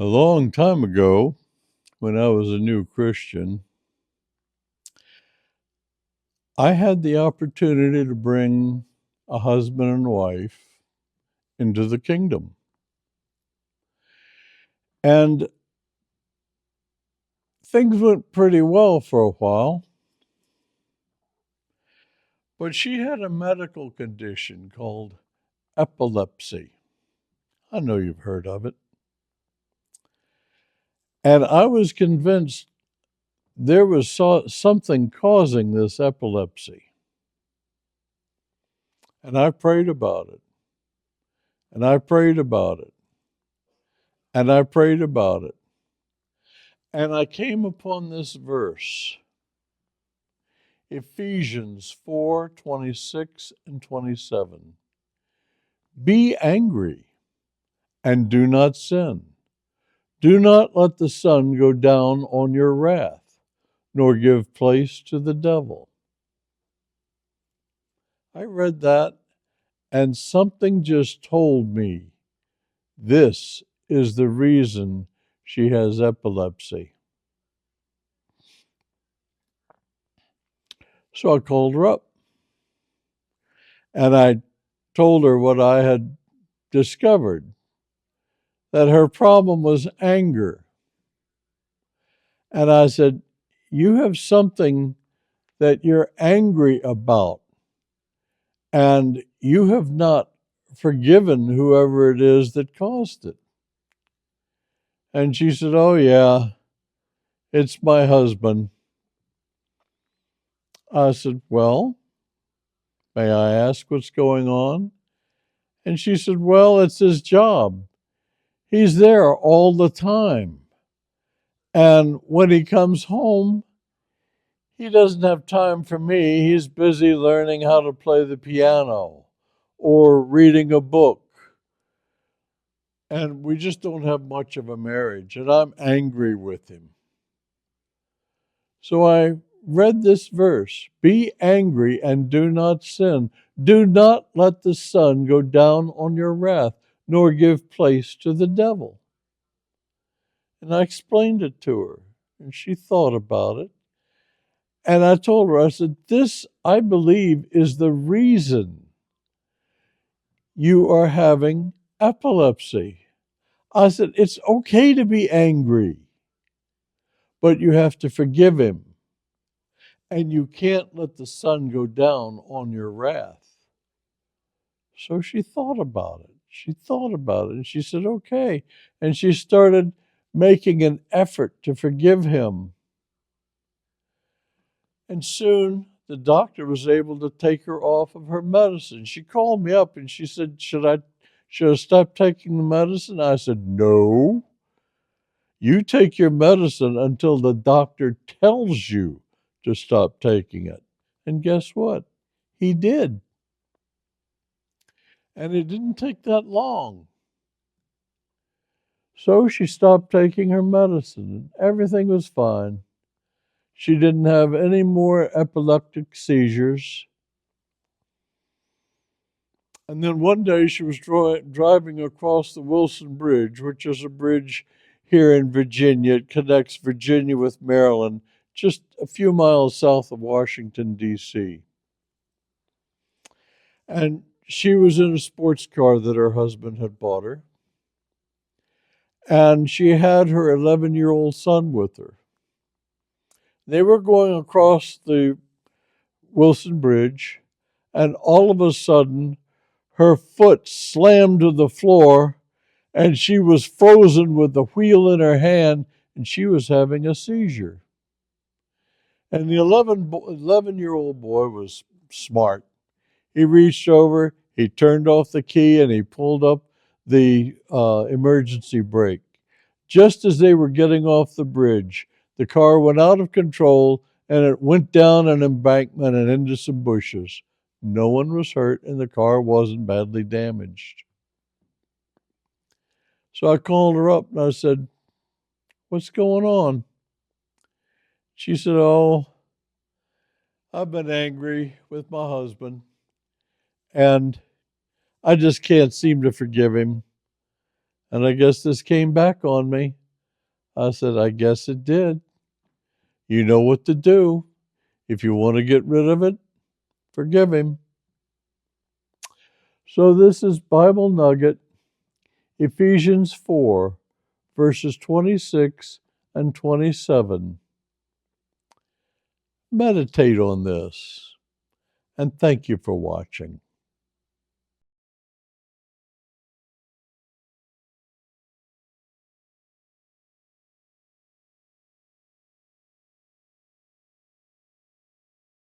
A long time ago, when I was a new Christian, I had the opportunity to bring a husband and wife into the kingdom. And things went pretty well for a while, but she had a medical condition called epilepsy. I know you've heard of it. And I was convinced there was something causing this epilepsy. And I prayed about it. And I prayed about it. And I prayed about it. And I came upon this verse, Ephesians 4:26 and 27. Be angry and do not sin. Do not let the sun go down on your wrath, nor give place to the devil. I read that, and something just told me this is the reason she has epilepsy. So I called her up and I told her what I had discovered, that her problem was anger. And I said, you have something that you're angry about, and you have not forgiven whoever it is that caused it. And she said, oh, yeah, it's my husband. I said, well, may I ask what's going on? And she said, well, it's his job. He's there all the time. And when he comes home, he doesn't have time for me. He's busy learning how to play the piano or reading a book. And we just don't have much of a marriage. And I'm angry with him. So I read this verse, be angry and do not sin. Do not let the sun go down on your wrath, nor give place to the devil. And I explained it to her, and she thought about it. And I told her, I said, this, I believe, is the reason you are having epilepsy. I said, it's okay to be angry, but you have to forgive him. And you can't let the sun go down on your wrath. So she thought about it. She thought about it, and she said, okay. And she started making an effort to forgive him. And soon the doctor was able to take her off of her medicine. She called me up and she said, should I stop taking the medicine? I said, no. You take your medicine until the doctor tells you to stop taking it. And guess what? He did. And it didn't take that long. So she stopped taking her medicine. Everything was fine. She didn't have any more epileptic seizures. And then one day she was driving across the Wilson Bridge, which is a bridge here in Virginia. It connects Virginia with Maryland, just a few miles south of Washington, D.C. And she was in a sports car that her husband had bought her. And she had her 11-year-old son with her. They were going across the Wilson Bridge, and all of a sudden, her foot slammed to the floor, and she was frozen with the wheel in her hand, and she was having a seizure. And the 11-year-old boy was smart. He reached over, he turned off the key, and he pulled up the emergency brake. Just as they were getting off the bridge, the car went out of control, and it went down an embankment and into some bushes. No one was hurt, and the car wasn't badly damaged. So I called her up and I said, what's going on? She said, oh, I've been angry with my husband, and I just can't seem to forgive him. And I guess this came back on me. I said, I guess it did. You know what to do. If you want to get rid of it, forgive him. So this is Bible Nugget, Ephesians 4, verses 26 and 27. Meditate on this, and thank you for watching.